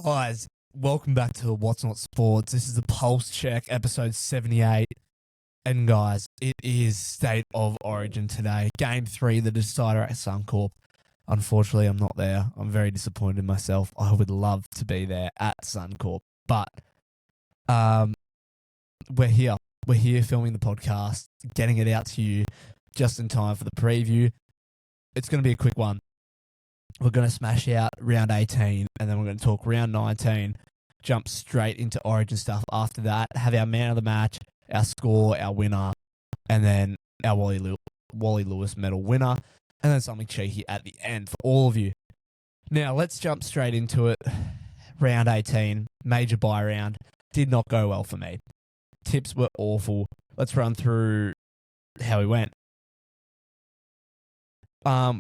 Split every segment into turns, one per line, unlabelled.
Guys, welcome back to What's Not Sports. This is the Pulse Check, episode 78. And guys, it is State of Origin today. Game 3, the decider at Suncorp. Unfortunately, I'm not there. I'm very disappointed in myself. I would love to be there at Suncorp. But we're here. We're here filming the podcast, getting it out to you just in time for the preview. It's going to be a quick one. We're going to smash out round 18, and then we're going to talk round 19, jump straight into Origin stuff after that, have our man of the match, our score, our winner, and then our Wally Lewis medal winner, and then something cheeky at the end for all of you. Now, let's jump straight into it. Round 18, major buy round, did not go well for me. Tips were awful. Let's run through how we went.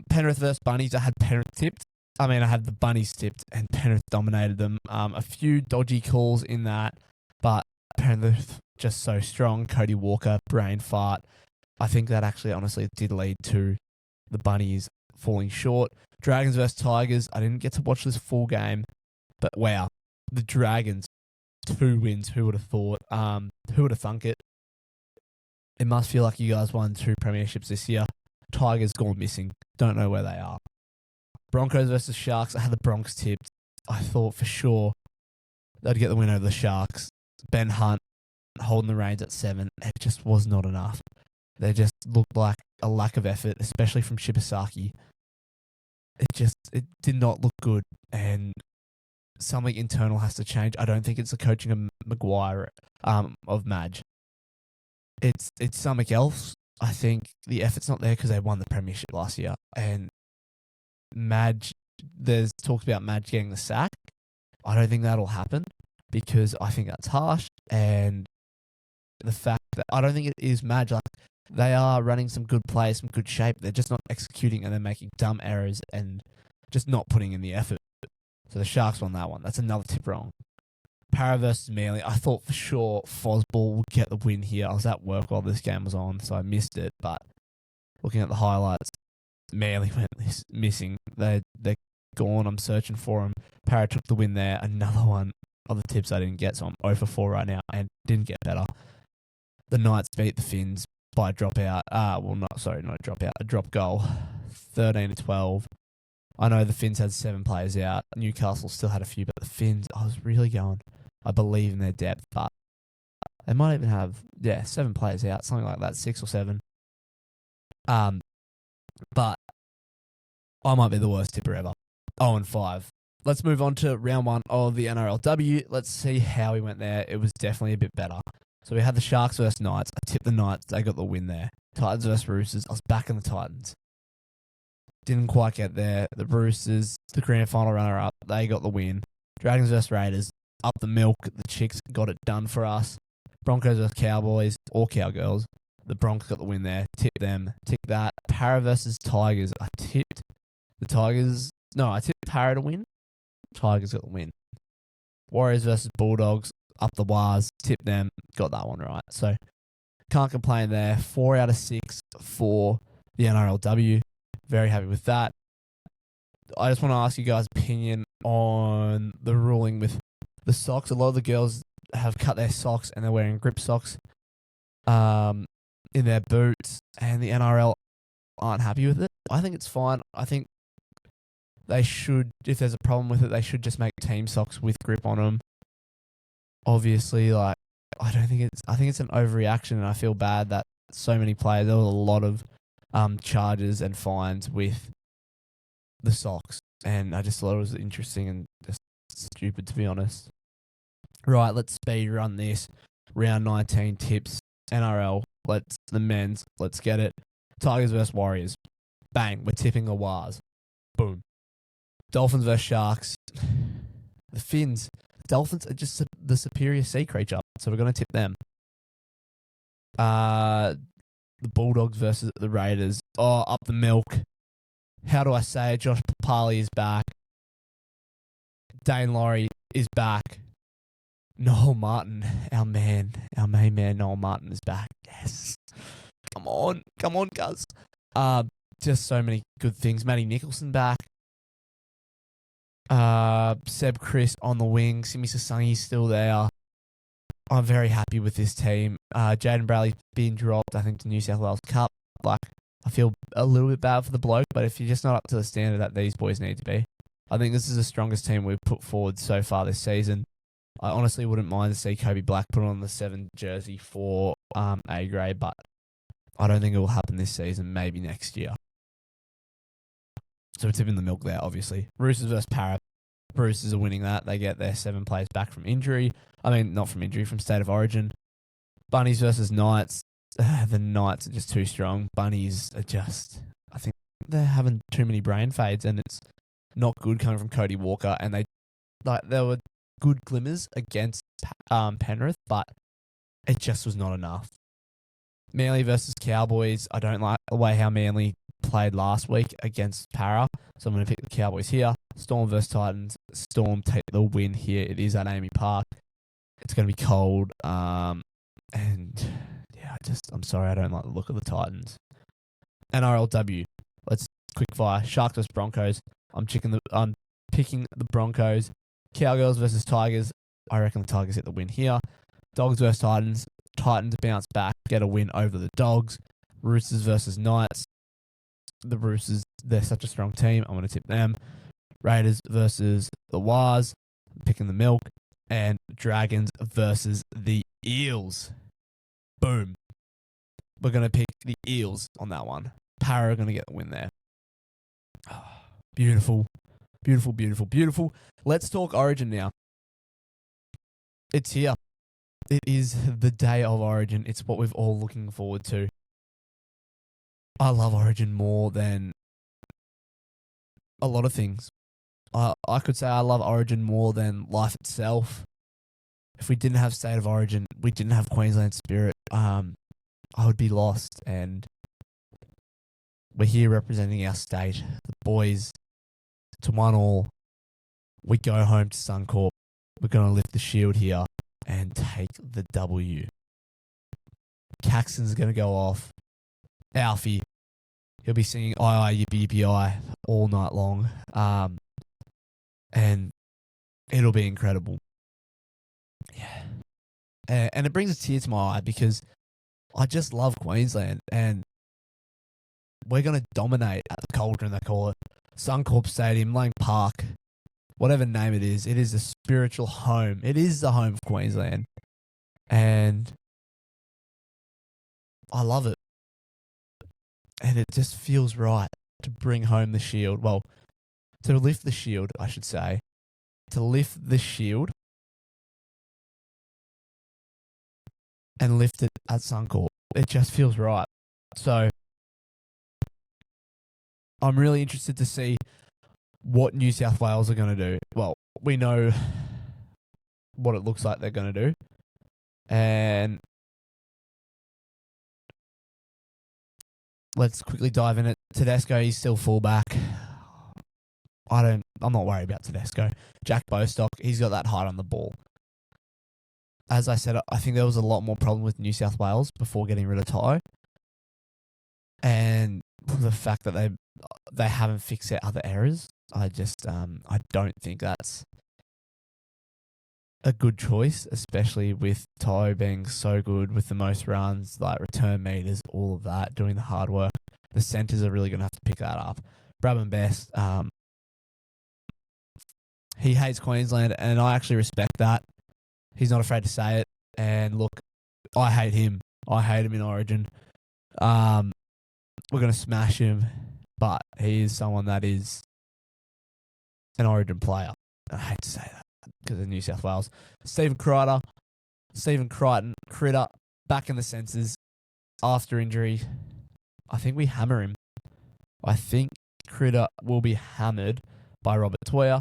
Penrith versus Bunnies, I had Penrith tipped. I had the Bunnies tipped and Penrith dominated them. A few dodgy calls in that, but Penrith just so strong. Cody Walker, brain fart. I think that actually honestly did lead to the Bunnies falling short. Dragons versus Tigers, I didn't get to watch this full game, but wow, the Dragons, 2 wins. Who would have thought? Who would have thunk it? It must feel like you guys won 2 premierships this year. Tigers gone missing. Don't know where they are. Broncos versus Sharks. I had the Bronx tipped. I thought for sure they'd get the win over the Sharks. Ben Hunt holding the reins at 7. It just was not enough. They just looked like a lack of effort, especially from Shibasaki. It did not look good, and something internal has to change. I don't think it's the coaching of Maguire, of Madge. It's something else. I think the effort's not there because they won the premiership last year. And Madge, there's talks about Madge getting the sack. I don't think that'll happen because I think that's harsh. And the fact that I don't think it is Madge. Like, they are running some good plays, some good shape. They're just not executing, and they're making dumb errors and just not putting in the effort. So the Sharks won that one. That's another tip wrong. Para versus Manly, I thought for sure Fosball would get the win here. I was at work while this game was on, so I missed it. But looking at the highlights, Manly went missing. They're gone. I'm searching for them. Para took the win there. Another one of the tips I didn't get, so I'm 0 for 4 right now and didn't get better. The Knights beat the Finns by a dropout. A drop goal. 13-12. I know the Finns had 7 players out. Newcastle still had a few, but the Finns, I was really going. I believe in their depth, but they might even have 7 players out, something like that, 6 or 7. But I might be the worst tipper ever. 0-5. Let's move on to round 1 of the NRLW. Let's see how we went there. It was definitely a bit better. So we had the Sharks versus Knights. I tipped the Knights. They got the win there. Titans versus Roosters. I was back in the Titans. Didn't quite get there. The Roosters, the grand final runner-up, they got the win. Dragons versus Raiders, up the milk. The Chicks got it done for us. Broncos versus Cowboys, or Cowgirls. The Broncos got the win there. Tipped them. Tipped that. Para versus Tigers. I tipped the Tigers. No, I tipped Para to win. Tigers got the win. Warriors versus Bulldogs, up the Wars. Tipped them. Got that one right. So, can't complain there. 4 out of 6 for the NRLW. Very happy with that. I just want to ask you guys' opinion on the ruling with the socks. A lot of the girls have cut their socks and they're wearing grip socks in their boots, and the NRL aren't happy with it. I think it's fine. I think they should, if there's a problem with it, they should just make team socks with grip on them. Obviously, I think it's an overreaction, and I feel bad that so many players, there was a lot of charges and fines with the socks, and I just thought it was interesting and just stupid, to be honest. Right, let's speed run this. Round 19 tips, NRL. The men's. Let's get it. Tigers versus Warriors. Bang, we're tipping the Wars. Boom. Dolphins versus Sharks. The Finns. Dolphins are just the superior sea creature, so we're going to tip them. The Bulldogs versus the Raiders. Oh, up the milk. How do I say it? Josh Papali is back. Dane Laurie is back. Noel Martin, our main man, Noel Martin is back. Yes. Come on, guys. Just so many good things. Matty Nicholson back. Seb Chris on the wing. Simi Sasangi's still there. I'm very happy with this team. Jaden Bradley's been dropped, I think, to New South Wales Cup. Like, I feel a little bit bad for the bloke, but if you're just not up to the standard that these boys need to be, I think this is the strongest team we've put forward so far this season. I honestly wouldn't mind to see Kobe Black put on the 7 jersey for A grade, but I don't think it will happen this season, maybe next year. So we're tipping the milk there, obviously. Roosters versus Parra. Roosters are winning that. They get their 7 players back from injury. I mean, not from injury, from State of Origin. Bunnies versus Knights. The Knights are just too strong. Bunnies are just, I think they're having too many brain fades, and it's not good coming from Cody Walker. And there were good glimmers against Penrith, but it just was not enough. Manly versus Cowboys. I don't like the way how Manly played last week against Parra, so I'm going to pick the Cowboys here. Storm versus Titans. Storm take the win here. It is at Amy Park. It's going to be cold. And yeah, I'm sorry, I don't like the look of the Titans. NRLW. Let's quick fire. Sharks versus Broncos. I'm picking the Broncos. Cowgirls versus Tigers. I reckon the Tigers get the win here. Dogs versus Titans. Titans bounce back, get a win over the Dogs. Roosters versus Knights. The Roosters, they're such a strong team. I'm going to tip them. Raiders versus the Wars. Picking the milk. And Dragons versus the Eels. Boom. We're going to pick the Eels on that one. Parra are going to get the win there. Oh, beautiful. Beautiful, beautiful, beautiful. Let's talk Origin now. It's here. It is the day of Origin. It's what we've all looking forward to. I love Origin more than a lot of things. I could say I love Origin more than life itself. If we didn't have State of Origin, we didn't have Queensland Spirit, I would be lost. And we're here representing our state. The boys, to 1-1. We go home to Suncorp. We're going to lift the shield here and take the W. Caxton's going to go off. Alfie, he'll be singing I, yippee, yippee, I all night long. And it'll be incredible. Yeah. And it brings a tear to my eye because I just love Queensland, and we're going to dominate at the Cauldron, they call it. Suncorp Stadium, Lang Park, whatever name it is a spiritual home. It is the home of Queensland. And I love it. And it just feels right to bring home the shield. Well, to lift the shield, I should say. To lift the shield and lift it at Suncorp. It just feels right. So I'm really interested to see what New South Wales are going to do. Well, we know what it looks like they're going to do. And let's quickly dive in it. Tedesco, he's still fullback. I'm not worried about Tedesco. Jack Bostock, he's got that height on the ball. As I said, I think there was a lot more problem with New South Wales before getting rid of Toto. And the fact that they haven't fixed their other errors, I don't think that's a good choice, especially with Toto being so good with the most runs, like return meters, all of that, doing the hard work. The centres are really going to have to pick that up. Bradman Best, he hates Queensland, and I actually respect that. He's not afraid to say it. And look, I hate him. I hate him in Origin. We're going to smash him, but he is someone that is an Origin player. I hate to say that because of New South Wales. Stephen Crichton, back in the senses after injury. I think we hammer him. I think Critter will be hammered by Robert Toya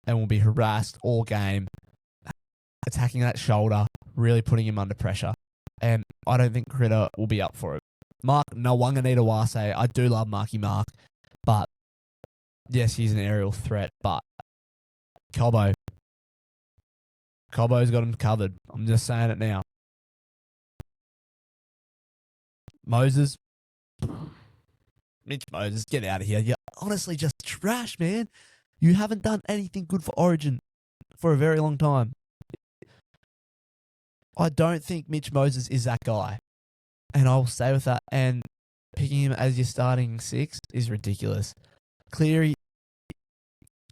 and will be harassed all game, attacking that shoulder, really putting him under pressure. And I don't think Critter will be up for it. Mark Nawanganita-Wase, I do love Marky Mark, but yes, he's an aerial threat, but Cobbo's got him covered. I'm just saying it now. Moses, Mitch Moses, get out of here. You're honestly just trash, man. You haven't done anything good for Origin for a very long time. I don't think Mitch Moses is that guy. And I'll stay with that. And picking him as your starting 6 is ridiculous. Cleary,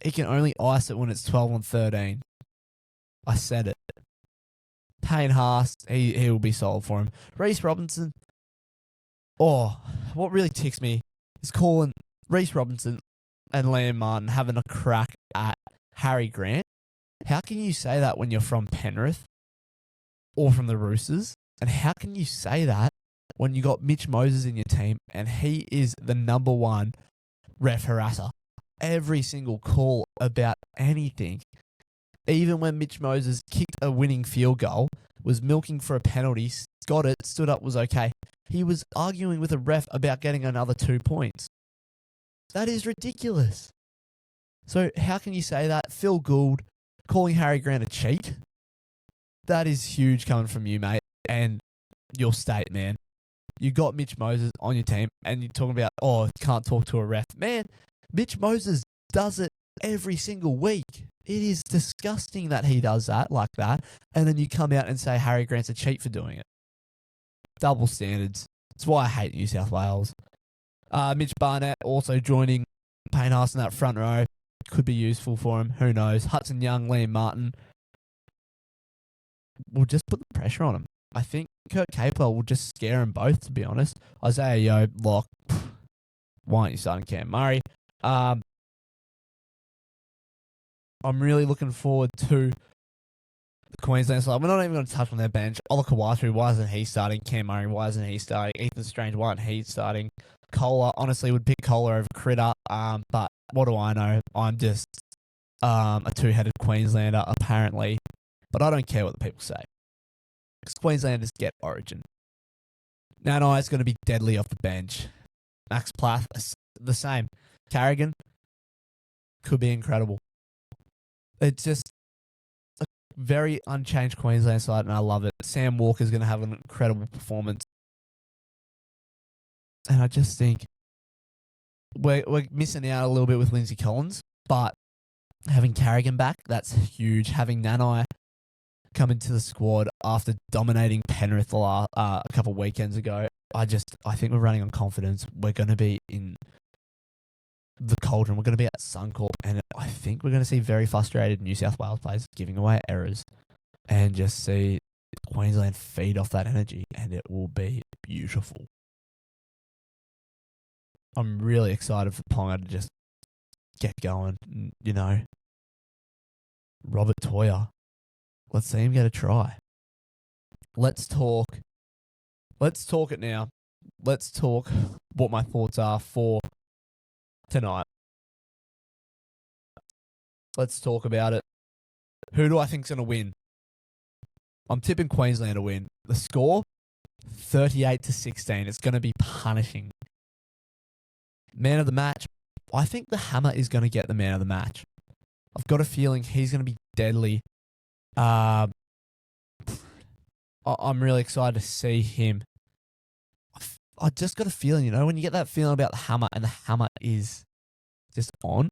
he can only ice it when it's 12-13. I said it. Payne Haas, he will be sold for him. Reece Robinson, what really ticks me is calling Reece Robinson and Liam Martin having a crack at Harry Grant. How can you say that when you're from Penrith or from the Roosters? And how can you say that when you got Mitch Moses in your team and he is the number 1 ref harasser? Every single call about anything, even when Mitch Moses kicked a winning field goal, was milking for a penalty, got it, stood up, was okay. He was arguing with a ref about getting another 2 points. That is ridiculous. So how can you say that? Phil Gould calling Harry Grant a cheat? That is huge coming from you, mate, and your state, man. You got Mitch Moses on your team, and you're talking about, can't talk to a ref. Man, Mitch Moses does it every single week. It is disgusting that he does that like that, and then you come out and say Harry Grant's a cheat for doing it. Double standards. That's why I hate New South Wales. Mitch Barnett also joining Payne Haas in that front row. Could be useful for him. Who knows? Hudson Young, Liam Martin. We'll just put the pressure on him. I think Kurt Capewell will just scare them both, to be honest. Isaiah Yeo, lock. Why aren't you starting Cam Murray? I'm really looking forward to the Queensland side. We're not even going to touch on their bench. Ola Kawatu, why isn't he starting? Cam Murray, why isn't he starting? Ethan Strange, why isn't he starting? Kohler, honestly, would pick Kohler over Critter. But what do I know? I'm just a two-headed Queenslander, apparently. But I don't care what the people say. Because Queenslanders get Origin. Nanai is going to be deadly off the bench. Max Plath, the same. Carrigan could be incredible. It's just a very unchanged Queensland side, and I love it. Sam Walker's going to have an incredible performance. And I just think we're missing out a little bit with Lindsay Collins, but having Carrigan back, that's huge. Having Nanai come into the squad after dominating Penrith a couple of weekends ago, I think we're running on confidence. We're going to be in the cauldron. We're going to be at Suncorp, and I think we're going to see very frustrated New South Wales players giving away errors and just see Queensland feed off that energy, and it will be beautiful. I'm really excited for Ponga to just get going, you know. Robert Toya. Let's see him get a try. Let's talk it now. Let's talk what my thoughts are for tonight. Let's talk about it. Who do I think's going to win? I'm tipping Queensland to win. The score, 38-16. It's going to be punishing. Man of the match, I think the Hammer is going to get the man of the match. I've got a feeling he's going to be deadly. I'm really excited to see him. I just got a feeling, you know, when you get that feeling about the Hammer and the Hammer is just on,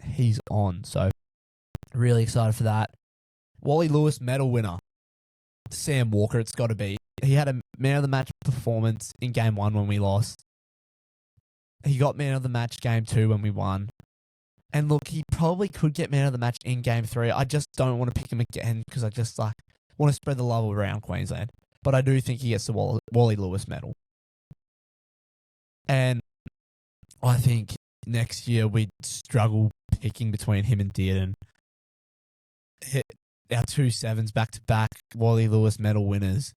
he's on. So, really excited for that. Wally Lewis medal winner, Sam Walker, it's got to be. He had a man of the match performance in game 1 when we lost. He got man of the match game 2 when we won. And look, he probably could get man of the match in game 3. I just don't want to pick him again because I just want to spread the love around Queensland. But I do think he gets the Wally Lewis medal. And I think next year we'd struggle picking between him and Dearden. Our 2 sevens back-to-back Wally Lewis medal winners,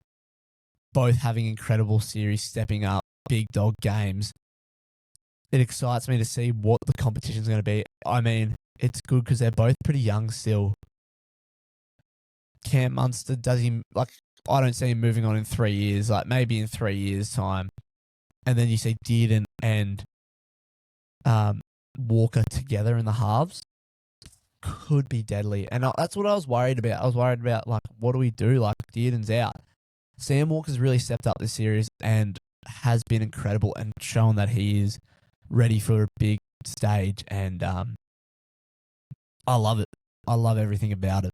both having incredible series, stepping up, big dog games. It excites me to see what the competition's going to be. I mean, it's good because they're both pretty young still. Cam Munster, I don't see him moving on in 3 years, maybe in 3 years' time. And then you see Dearden and Walker together in the halves. Could be deadly. And that's what I was worried about. I was worried about, what do we do? Dearden's out. Sam Walker's really stepped up this series and has been incredible and shown that he is ready for a big stage. And I love it. I love everything about it.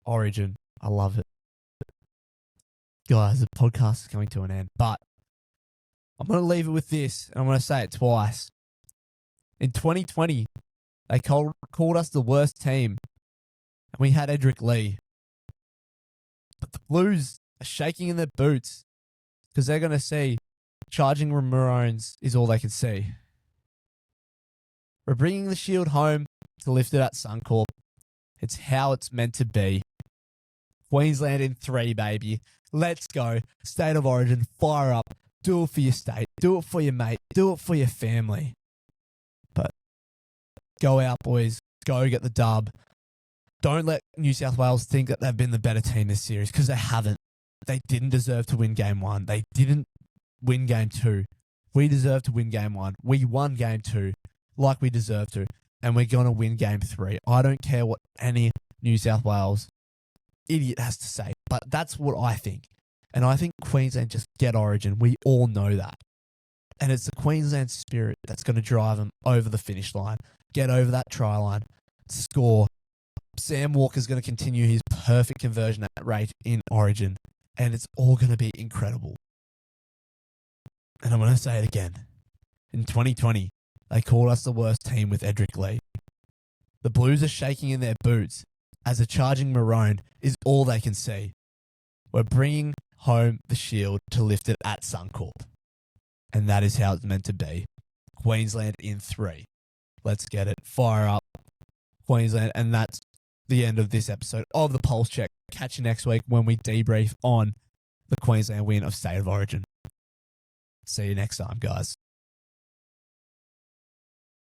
Origin. I love it. Guys, the podcast is coming to an end, but I'm going to leave it with this, and I'm going to say it twice. In 2020, they called us the worst team, and we had Edric Lee. But the Blues are shaking in their boots because they're going to see charging Maroons is all they can see. We're bringing the Shield home to lift it at Suncorp. It's how it's meant to be. Queensland in 3, baby. Let's go. State of Origin, fire up. Do it for your state. Do it for your mate. Do it for your family. But go out, boys. Go get the dub. Don't let New South Wales think that they've been the better team this series, because they haven't. They didn't deserve to win game 1. They didn't win game 2. We deserve to win game 1. We won game 2 like we deserve to, and we're going to win game 3. I don't care what any New South Wales idiot has to say, but that's what I think. And I think Queensland just get Origin. We all know that. And it's the Queensland spirit that's going to drive them over the finish line, get over that try line, score. Sam Walker's going to continue his perfect conversion rate in Origin, and it's all going to be incredible. And I'm going to say it again. In 2020, they called us the worst team with Edric Lee. The Blues are shaking in their boots as a charging Maroon is all they can see. We're bringing home the Shield to lift it at Suncorp. And that is how it's meant to be. Queensland in 3. Let's get it. Fire up Queensland. And that's the end of this episode of the Pulse Check. Catch you next week when we debrief on the Queensland win of State of Origin. See you next time, guys.